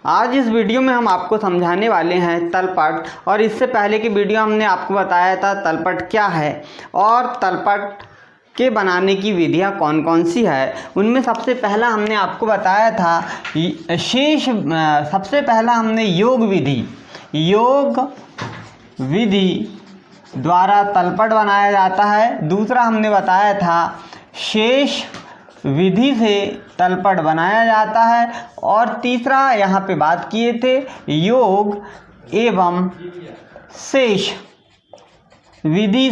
आज इस वीडियो में हम आपको समझाने वाले हैं तलपट। और इससे पहले की वीडियो हमने आपको बताया था तलपट क्या है और तलपट के बनाने की विधियां कौन कौन सी है। उनमें सबसे पहला हमने आपको बताया था सबसे पहला हमने योग विधि द्वारा तलपट बनाया जाता है। दूसरा हमने बताया था शेष विधि से तलपट बनाया जाता है। और तीसरा यहाँ पे बात किए थे योग एवं शेष विधि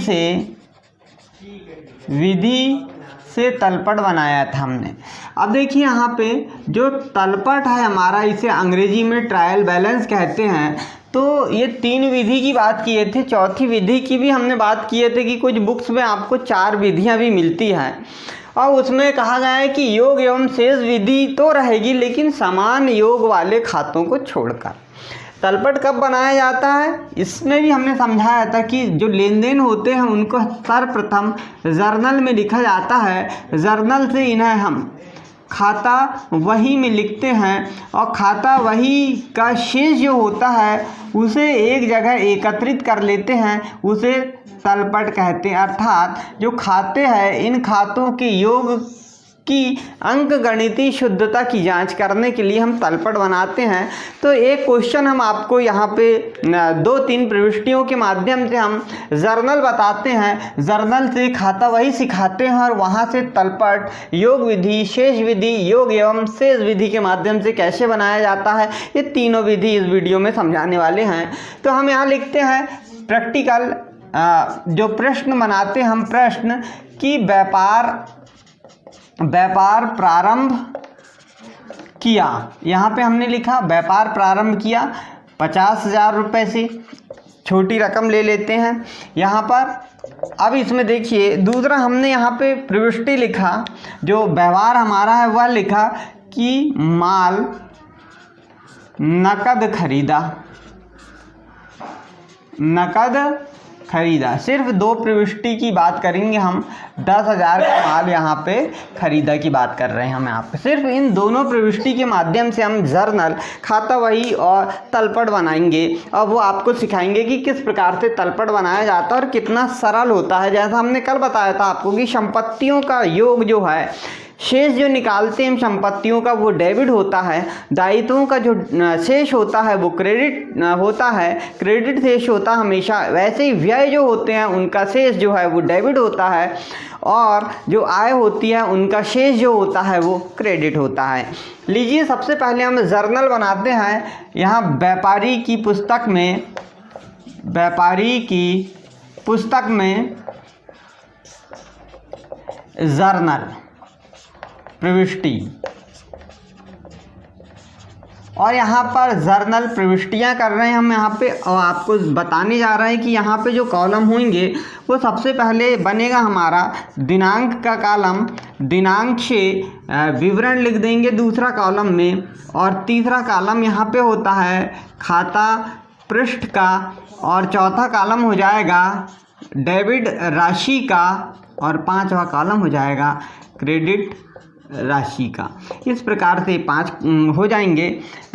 से तलपट बनाया था हमने। अब देखिए यहाँ पे जो तलपट है हमारा, इसे अंग्रेजी में ट्रायल बैलेंस कहते हैं। तो ये 3 विधि की बात किए थे। चौथी विधि की भी हमने बात किए थे कि कुछ बुक्स में आपको 4 विधियाँ भी मिलती हैं और उसमें कहा गया है कि योग एवं शेष विधि तो रहेगी लेकिन समान योग वाले खातों को छोड़कर। तलपट कब बनाया जाता है, इसमें भी हमने समझाया था कि जो लेन देन होते हैं उनको सर्वप्रथम जर्नल में लिखा जाता है। जर्नल से इन्हें हम खाता वही में लिखते हैं और खाता वही का शेष जो होता है उसे एक जगह एकत्रित कर लेते हैं, उसे तलपट कहते हैं। अर्थात जो खाते हैं इन खातों के योग की अंकगणितीय शुद्धता की जांच करने के लिए हम तलपट बनाते हैं। तो एक क्वेश्चन हम आपको यहाँ पे 2-3 प्रविष्टियों के माध्यम से हम जर्नल बताते हैं। जर्नल से खाता वही सिखाते हैं और वहाँ से तलपट योग विधि, शेष विधि, योग एवं शेष विधि के माध्यम से कैसे बनाया जाता है, ये तीनों विधि इस वीडियो में समझाने वाले हैं। तो हम यहाँ लिखते हैं प्रैक्टिकल जो प्रश्न बनाते हैं हम, प्रश्न कि व्यापार प्रारंभ किया। यहाँ पे हमने लिखा व्यापार प्रारंभ किया 50,000 रुपये से, छोटी रकम ले लेते हैं यहाँ पर। अब इसमें देखिए दूसरा हमने यहाँ पे प्रविष्टि लिखा, जो व्यवहार हमारा है वह लिखा कि माल नकद खरीदा। सिर्फ 2 प्रविष्टि की बात करेंगे हम। 10,000 का माल यहाँ पे खरीदा की बात कर रहे हैं हम यहाँ पे। सिर्फ इन दोनों प्रविष्टि के माध्यम से हम जर्नल, खाता वही और तलपट बनाएंगे और वो आपको सिखाएंगे कि किस प्रकार से तलपट बनाया जाता है और कितना सरल होता है। जैसा हमने कल बताया था आपको कि संपत्तियों का योग जो है, शेष जो निकालते हैं संपत्तियों का वो डेबिट होता है, दायित्वों का जो शेष होता है वो क्रेडिट होता है, क्रेडिट शेष होता है हमेशा। वैसे ही व्यय जो होते हैं उनका शेष जो है वो डेबिट होता है और जो आय होती है उनका शेष जो होता है वो क्रेडिट होता है। लीजिए सबसे पहले हम जर्नल बनाते हैं। यहाँ व्यापारी की पुस्तक में जर्नल प्रविष्टि, और यहाँ पर जर्नल प्रविष्टियाँ कर रहे हैं हम यहाँ पे और आपको बताने जा रहे हैं कि यहाँ पे जो कॉलम होंगे वो सबसे पहले बनेगा हमारा दिनांक का कॉलम। दिनांक से विवरण लिख देंगे दूसरा कॉलम में, और तीसरा कॉलम यहाँ पे होता है खाता पृष्ठ का, और चौथा कॉलम हो जाएगा डेबिट राशि का, और 5वां कॉलम हो जाएगा क्रेडिट राशि का। इस प्रकार से 5 हो जाएंगे।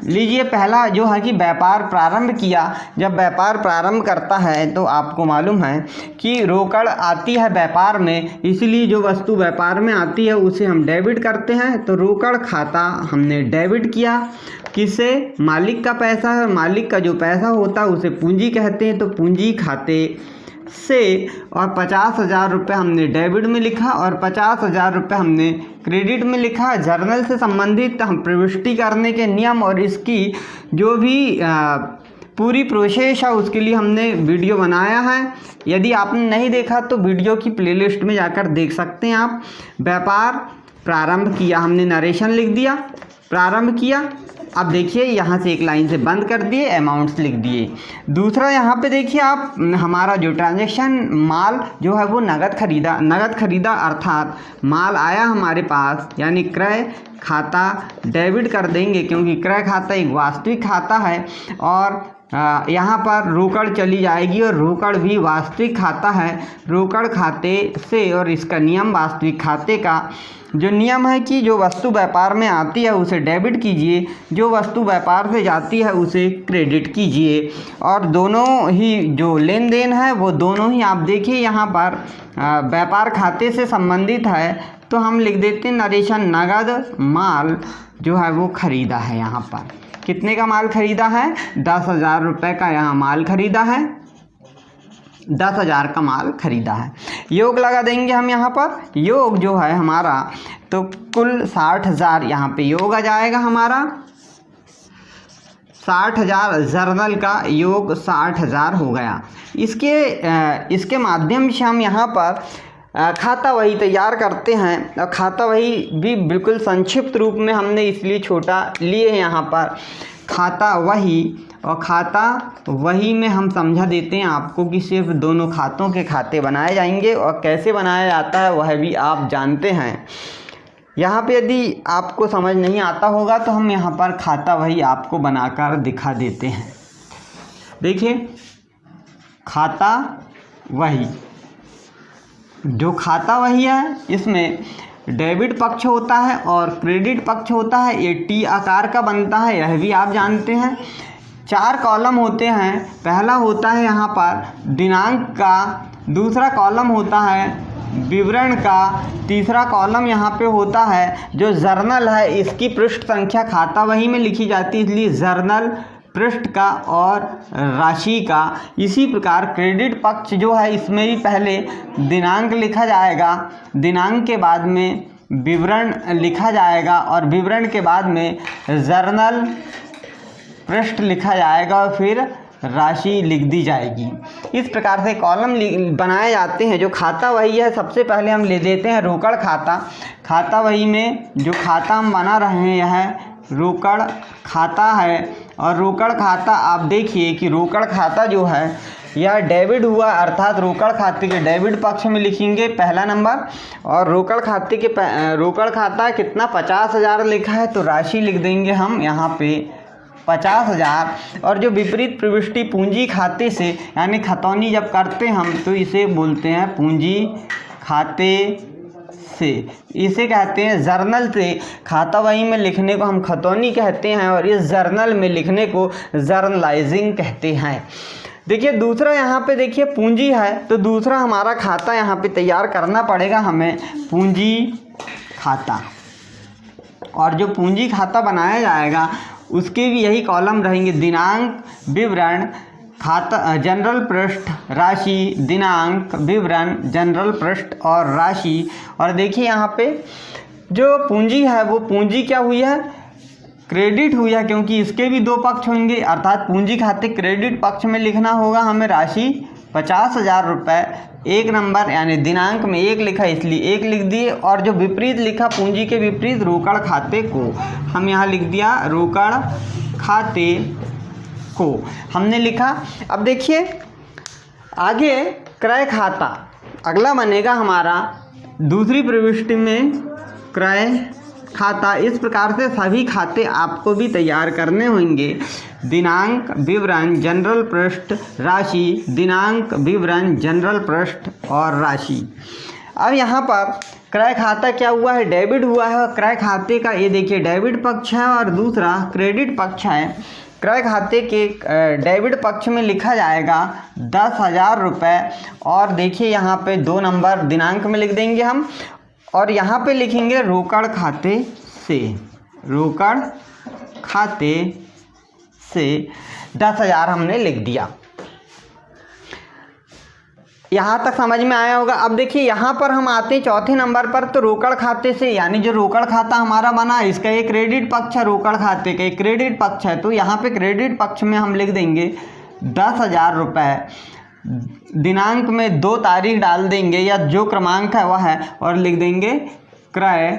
लीजिए पहला जो है कि व्यापार प्रारंभ किया। जब व्यापार प्रारंभ करता है तो आपको मालूम है कि रोकड़ आती है व्यापार में, इसलिए जो वस्तु व्यापार में आती है उसे हम डेबिट करते हैं। तो रोकड़ खाता हमने डेबिट किया। किससे? मालिक का पैसा है, मालिक का जो पैसा होता है उसे पूंजी कहते हैं। तो पूंजी खाते से, और 50,000 रुपये हमने डेबिट में लिखा और 50,000 रुपये हमने क्रेडिट में लिखा। जर्नल से संबंधित हम प्रविष्टि करने के नियम और इसकी जो भी पूरी प्रोसेस है उसके लिए हमने वीडियो बनाया है। यदि आपने नहीं देखा तो वीडियो की प्लेलिस्ट में जाकर देख सकते हैं आप। व्यापार प्रारंभ किया, हमने नरेशन लिख दिया, प्रारंभ किया। अब देखिए यहाँ से एक लाइन से बंद कर दिए, अमाउंट्स लिख दिए। दूसरा यहाँ पे देखिए आप, हमारा जो ट्रांजैक्शन माल जो है वो नगद खरीदा अर्थात माल आया हमारे पास, यानी क्रय खाता डेबिट कर देंगे, क्योंकि क्रय खाता एक वास्तविक खाता है और यहाँ पर रोकड़ चली जाएगी और रोकड़ भी वास्तविक खाता है। रोकड़ खाते से, और इसका नियम वास्तविक खाते का जो नियम है कि जो वस्तु व्यापार में आती है उसे डेबिट कीजिए, जो वस्तु व्यापार से जाती है उसे क्रेडिट कीजिए। और दोनों ही जो लेन देन है वो दोनों ही आप देखिए यहाँ पर व्यापार खाते से संबंधित है, तो हम लिख देते हैं नरेशन नगद माल जो है वो खरीदा है। यहाँ पर कितने का माल खरीदा है? 10,000 रुपये का यहाँ माल खरीदा है, 10,000 का माल खरीदा है। योग लगा देंगे हम यहाँ पर, योग जो है हमारा तो कुल 60,000 यहाँ पे योग आ जाएगा हमारा, 60,000 जर्नल का योग 60,000 हो गया। इसके माध्यम से हम यहाँ पर खाता वही तैयार करते हैं। और खाता वही भी बिल्कुल संक्षिप्त रूप में हमने इसलिए छोटा लिए हैं यहाँ पर खाता वही, और खाता वही में हम समझा देते हैं आपको कि सिर्फ दोनों खातों के खाते बनाए जाएंगे, और कैसे बनाया जाता है वह भी आप जानते हैं। यहाँ पे यदि आपको समझ नहीं आता होगा तो हम यहाँ पर खाता वही आपको बनाकर दिखा देते हैं। देखिए खाता वही, जो खाता वही है इसमें डेबिट पक्ष होता है और क्रेडिट पक्ष होता है। ये टी आकार का बनता है, यह भी आप जानते हैं। 4 कॉलम होते हैं। पहला होता है यहाँ पर दिनांक का, दूसरा कॉलम होता है विवरण का, तीसरा कॉलम यहाँ पे होता है जो जर्नल है, इसकी पृष्ठ संख्या खाता वही में लिखी जाती है, इसलिए जर्नल पृष्ठ का और राशि का। इसी प्रकार क्रेडिट पक्ष जो है इसमें भी पहले दिनांक लिखा जाएगा, दिनांक के बाद में विवरण लिखा जाएगा और विवरण के बाद में जर्नल पृष्ठ लिखा जाएगा और फिर राशि लिख दी जाएगी। इस प्रकार से कॉलम बनाए जाते हैं। जो खाता वही है सबसे पहले हम ले लेते हैं रोकड़ खाता। खाता वही में जो खाता हम बना रहे हैं यह रोकड़ खाता है, और रोकड़ खाता आप देखिए कि रोकड़ खाता जो है यह डेबिट हुआ, अर्थात रोकड़ खाते के डेबिट पक्ष में लिखेंगे पहला नंबर। और रोकड़ खाते के रोकड़ खाता कितना 50,000 लिखा है तो राशि लिख देंगे हम यहाँ पे 50,000। और जो विपरीत प्रविष्टि पूंजी खाते से यानी खतौनी जब करते हम तो इसे बोलते हैं पूंजी खाते से, इसे कहते हैं जर्नल से। खाता वही में लिखने को हम खतौनी कहते हैं और इस जर्नल में लिखने को जर्नलाइजिंग कहते हैं। देखिए दूसरा यहाँ पे देखिए पूंजी है, तो दूसरा हमारा खाता यहाँ पे तैयार करना पड़ेगा हमें पूंजी खाता। और जो पूंजी खाता बनाया जाएगा उसके भी यही कॉलम रहेंगे, दिनांक विवरण खाता जनरल पृष्ठ राशि, दिनांक विवरण जनरल पृष्ठ और राशि। और देखिए यहाँ पे जो पूंजी है वो पूंजी क्या हुई है, क्रेडिट हुई है, क्योंकि इसके भी 2 पक्ष होंगे, अर्थात पूंजी खाते क्रेडिट पक्ष में लिखना होगा हमें राशि 50,000 रुपये। 1 नंबर यानी दिनांक में 1 लिखा इसलिए 1 लिख दिए, और जो विपरीत लिखा पूंजी के विपरीत रोकड़ खाते को हम यहाँ लिख दिया रोकड़ खाते को हमने लिखा। अब देखिए आगे क्रय खाता अगला बनेगा हमारा दूसरी प्रविष्टि में क्रय खाता। इस प्रकार से सभी खाते आपको भी तैयार करने होंगे, दिनांक विवरण जनरल पृष्ठ राशि, दिनांक विवरण जनरल पृष्ठ और राशि। अब यहाँ पर क्रय खाता क्या हुआ है, डेबिट हुआ है। और क्रय खाते का ये देखिए डेबिट पक्ष है और दूसरा क्रेडिट पक्ष है। क्रय खाते के डेबिट पक्ष में लिखा जाएगा 10,000 रुपये, और देखिए यहाँ पे 2 नंबर दिनांक में लिख देंगे हम, और यहाँ पे लिखेंगे रोकड़ खाते से, रोकड़ खाते से 10,000 हमने लिख दिया। यहाँ तक समझ में आया होगा। अब देखिए यहाँ पर हम आते हैं चौथे नंबर पर, तो रोकड़ खाते से यानी जो रोकड़ खाता हमारा बना इसका एक क्रेडिट पक्ष है, रोकड़ खाते का एक क्रेडिट पक्ष है, तो यहाँ पे क्रेडिट पक्ष में हम लिख देंगे 10,000 रुपये। दिनांक में 2 तारीख डाल देंगे या जो क्रमांक है वह है, और लिख देंगे क्रय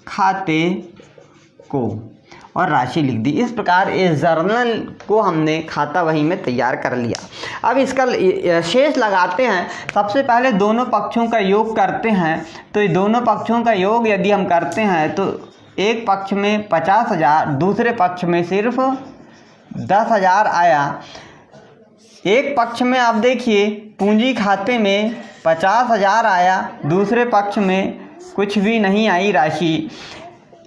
खाते को और राशि लिख दी। इस प्रकार इस जर्नल को हमने खाता वही में तैयार कर लिया। अब इसका शेष लगाते हैं। सबसे पहले दोनों पक्षों का योग करते हैं, तो ये दोनों पक्षों का योग यदि हम करते हैं तो एक पक्ष में 50,000, दूसरे पक्ष में सिर्फ 10,000 आया। एक पक्ष में आप देखिए पूंजी खाते में 50,000 आया, दूसरे पक्ष में कुछ भी नहीं आई राशि।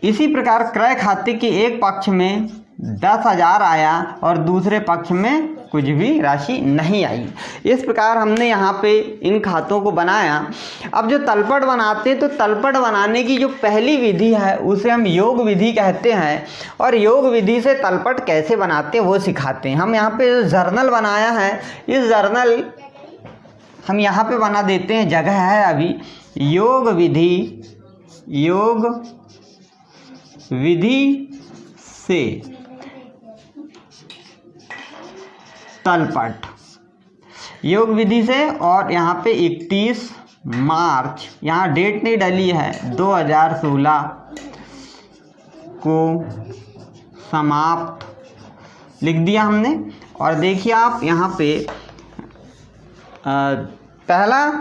इसी प्रकार क्रय खाते के एक पक्ष में 10,000 आया और दूसरे पक्ष में कुछ भी राशि नहीं आई। इस प्रकार हमने यहाँ पे इन खातों को बनाया। अब जो तलपट बनाते हैं तो तलपट बनाने की जो पहली विधि है उसे हम योग विधि कहते हैं, और योग विधि से तलपट कैसे बनाते हैं वो सिखाते हैं। हम यहाँ पे जो जर्नल बनाया है, इस जर्नल हम यहाँ पे बना देते हैं, जगह है अभी। योग विधि से तलपट, योग विधि से, और यहाँ पे 31 मार्च, यहाँ डेट नहीं डली है, 2016 को समाप्त लिख दिया हमने। और देखिए आप यहाँ पे पहला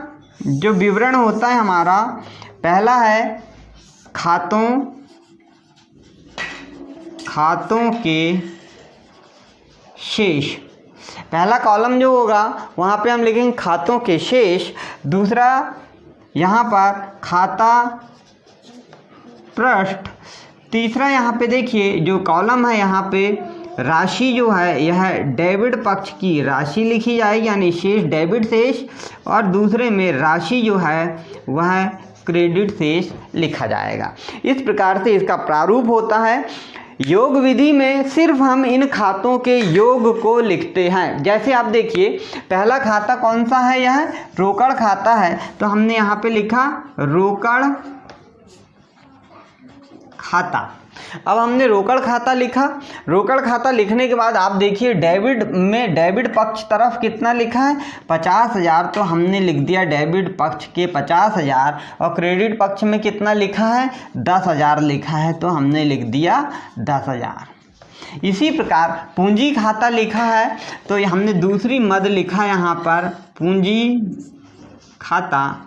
जो विवरण होता है हमारा, पहला है खातों के शेष। पहला कॉलम जो होगा वहाँ पे हम लिखेंगे खातों के शेष। दूसरा यहाँ पर खाता पृष्ठ। तीसरा यहाँ पे देखिए जो कॉलम है, यहाँ पे राशि जो है यह डेबिट पक्ष की राशि लिखी जाएगी, यानी शेष, डेबिट शेष, और दूसरे में राशि जो है वह क्रेडिट शेष लिखा जाएगा। इस प्रकार से इसका प्रारूप होता है। योग विधि में सिर्फ हम इन खातों के योग को लिखते हैं। जैसे आप देखिए पहला खाता कौन सा है, यह रोकड़ खाता है, तो हमने यहाँ पे लिखा रोकड़ खाता। अब हमने रोकड़ खाता लिखा। रोकड़ खाता लिखने के बाद आप देखिए डेबिट में, डेबिट पक्ष तरफ कितना लिखा है, 50,000, तो हमने लिख दिया डेबिट पक्ष के 50,000। और क्रेडिट पक्ष में कितना लिखा है, 10,000 लिखा है, तो हमने लिख दिया 10,000। इसी प्रकार पूंजी खाता लिखा है, तो हमने दूसरी मद लिखा यहाँ पर पूंजी खाता।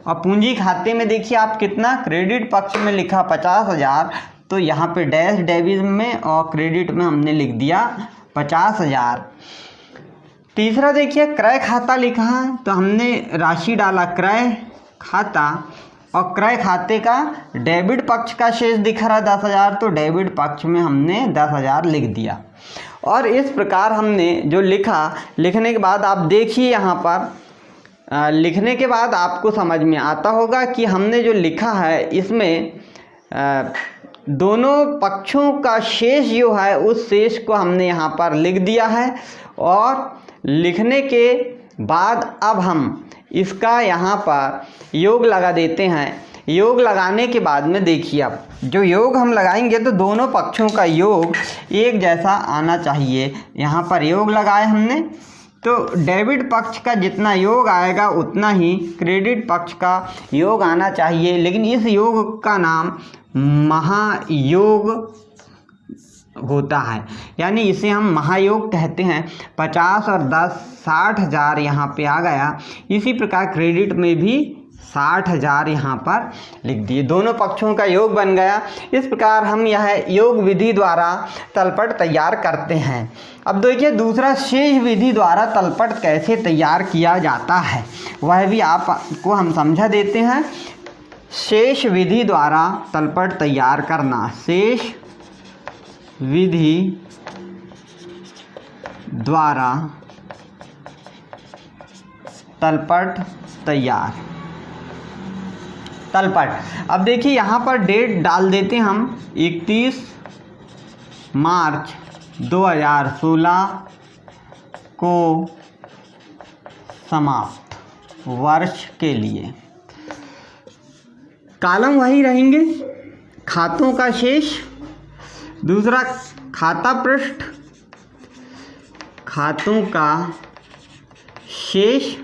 और पूंजी खाते में देखिए आप कितना, क्रेडिट पक्ष में लिखा 50,000, तो यहाँ पे डैश डेबिट में और क्रेडिट में हमने लिख दिया 50,000। तीसरा देखिए क्रय खाता लिखा है, तो हमने राशि डाला क्रय खाता, और क्रय खाते का डेबिट पक्ष का शेष दिख रहा है 10,000, तो डेबिट पक्ष में हमने 10,000 लिख दिया। और इस प्रकार हमने जो लिखा, लिखने के बाद आप देखिए यहाँ पर लिखने के बाद आपको समझ में आता होगा कि हमने जो लिखा है इसमें दोनों पक्षों का शेष जो है उस शेष को हमने यहाँ पर लिख दिया है। और लिखने के बाद अब हम इसका यहाँ पर योग लगा देते हैं। योग लगाने के बाद में देखिए अब जो योग हम लगाएंगे तो दोनों पक्षों का योग एक जैसा आना चाहिए। यहाँ पर योग लगाए हमने, तो डेबिट पक्ष का जितना योग आएगा उतना ही क्रेडिट पक्ष का योग आना चाहिए। लेकिन इस योग का नाम महायोग होता है, यानी इसे हम महायोग कहते हैं। 50 और 10 60,000 यहाँ पे आ गया। इसी प्रकार क्रेडिट में भी 60,000 यहाँ पर लिख दिए, दोनों पक्षों का योग बन गया। इस प्रकार हम यह योग विधि द्वारा तलपट तैयार करते हैं। अब देखिए दूसरा शेष विधि द्वारा तलपट कैसे तैयार किया जाता है, वह भी आपको हम समझा देते हैं। शेष विधि द्वारा तलपट तैयार करना, शेष विधि द्वारा तलपट तैयार। तलपट अब देखिए यहाँ पर डेट डाल देते हैं हम 31 मार्च 2016 को समाप्त वर्ष के लिए। कॉलम वही रहेंगे, खातों का शेष, दूसरा खाता पृष्ठ, खातों का शेष,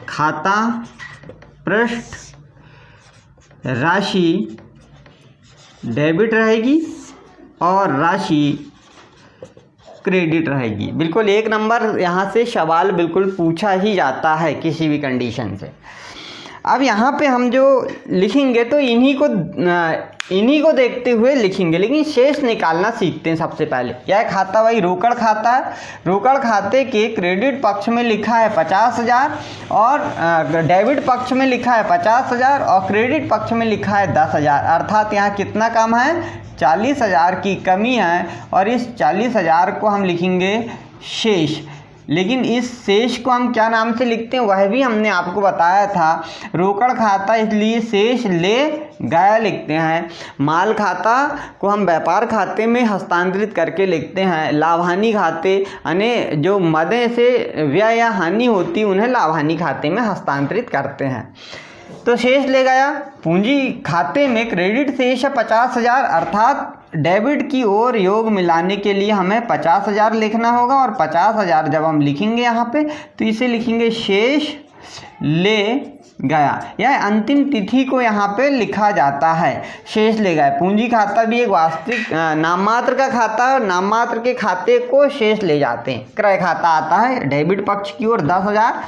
खाता पृष्ठ, राशि डेबिट रहेगी और राशि क्रेडिट रहेगी। बिल्कुल 1 नंबर यहाँ से सवाल बिल्कुल पूछा ही जाता है किसी भी कंडीशन से। अब यहाँ पे हम जो लिखेंगे तो इन्हीं को देखते हुए लिखेंगे, लेकिन शेष निकालना सीखते हैं सबसे पहले। यह खाता भाई रोकड़ खाता है। रोकड़ खाते के क्रेडिट पक्ष में लिखा है 50,000 और डेबिट पक्ष में लिखा है 50,000 और क्रेडिट पक्ष में लिखा है 10,000। अर्थात यहाँ कितना कम है, 40,000 की कमी है और इस 40,000 को हम लिखेंगे शेष। लेकिन इस शेष को हम क्या नाम से लिखते हैं वह भी हमने आपको बताया था। रोकड़ खाता इसलिए शेष ले गया लिखते हैं। माल खाता को हम व्यापार खाते में हस्तांतरित करके लिखते हैं। लाभहानि खाते यानी जो मदें से व्यय या हानि होती उन्हें लाभहानि खाते में हस्तांतरित करते हैं। तो शेष ले गया। पूंजी खाते में क्रेडिट शेष है 50,000, अर्थात डेबिट की ओर योग मिलाने के लिए हमें 50,000 लिखना होगा और 50,000 जब हम लिखेंगे यहाँ पे तो इसे लिखेंगे शेष ले गया। यह अंतिम तिथि को यहाँ पे लिखा जाता है, शेष ले गया। पूंजी खाता भी एक वास्तविक नाममात्र का खाता है और नाममात्र के खाते को शेष ले जाते हैं। क्रय खाता आता है डेबिट पक्ष की ओर 10,000,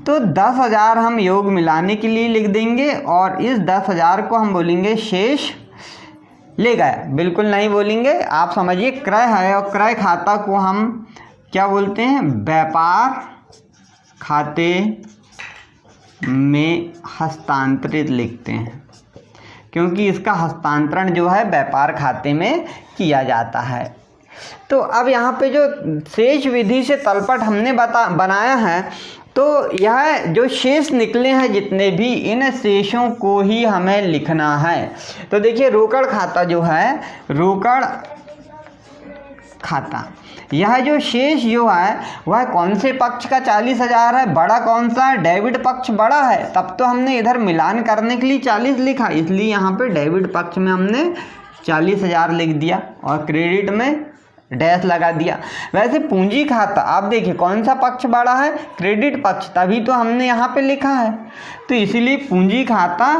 तो 10,000 हम योग मिलाने के लिए लिख देंगे और इस 10,000 को हम बोलेंगे शेष ले गया। बिल्कुल नहीं बोलेंगे, आप समझिए क्रय है और क्रय खाता को हम क्या बोलते हैं, व्यापार खाते में हस्तांतरित लिखते हैं, क्योंकि इसका हस्तांतरण जो है व्यापार खाते में किया जाता है। तो अब यहाँ पे जो शेष विधि से तलपट हमने बनाया है, तो यह जो शेष निकले हैं जितने भी, इन शेषों को ही हमें लिखना है। तो देखिए रोकड़ खाता जो है, रोकड़ खाता, यह जो शेष जो है वह कौन से पक्ष का 40,000 है, बड़ा कौन सा है, डेबिट पक्ष बड़ा है, तब तो हमने इधर मिलान करने के लिए 40 लिखा, इसलिए यहाँ पे डेबिट पक्ष में हमने 40,000 लिख दिया और क्रेडिट में डैश लगा दिया। वैसे पूंजी खाता आप देखिए कौन सा पक्ष बड़ा है, क्रेडिट पक्ष, तभी तो हमने यहाँ पे लिखा है। तो इसीलिए पूंजी खाता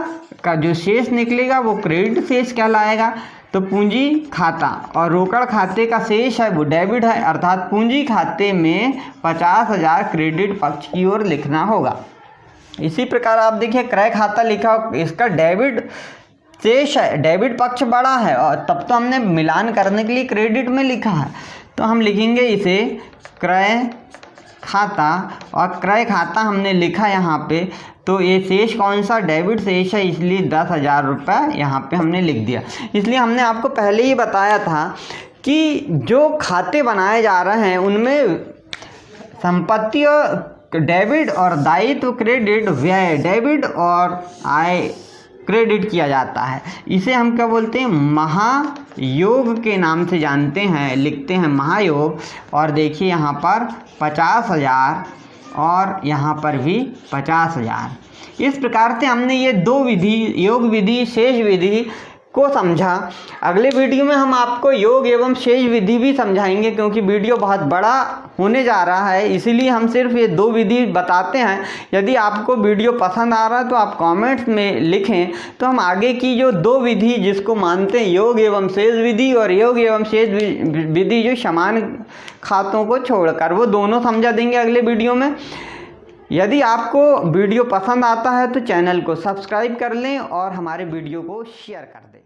का जो शेष निकलेगा वो क्रेडिट शेष कहलाएगा। तो पूंजी खाता और रोकड़ खाते का शेष है वो डेबिट है, अर्थात पूंजी खाते में 50,000 क्रेडिट पक्ष की ओर लिखना होगा। इसी प्रकार आप देखिए क्रय खाता लिखा, इसका डेबिट शेष है, डेबिट पक्ष बड़ा है और तब तो हमने मिलान करने के लिए क्रेडिट में लिखा है, तो हम लिखेंगे इसे क्रय खाता और क्रय खाता हमने लिखा यहाँ पे। तो ये शेष कौन सा, डेबिट शेष है, इसलिए 10,000 रुपये यहाँ पे हमने लिख दिया। इसलिए हमने आपको पहले ही बताया था कि जो खाते बनाए जा रहे हैं उनमें संपत्ति और डेबिट और दायित्व क्रेडिट, व्यय डेबिट और आय क्रेडिट किया जाता है। इसे हम क्या बोलते हैं, महायोग के नाम से जानते हैं, लिखते हैं महायोग। और देखिए यहाँ पर 50,000 और यहाँ पर भी 50,000। इस प्रकार से हमने ये दो विधि, योग विधि शेष विधि को समझा। अगले वीडियो में हम आपको योग एवं शेष विधि भी समझाएंगे, क्योंकि वीडियो बहुत बड़ा होने जा रहा है, इसीलिए हम सिर्फ ये दो विधि बताते हैं। यदि आपको वीडियो पसंद आ रहा है तो आप कमेंट्स में लिखें, तो हम आगे की जो दो विधि जिसको मानते हैं योग एवं शेष विधि और योग एवं शेष विधि जो समान खातों को छोड़कर, वो दोनों समझा देंगे अगले वीडियो में। यदि आपको वीडियो पसंद आता है तो चैनल को सब्सक्राइब कर लें और हमारे वीडियो को शेयर कर दें।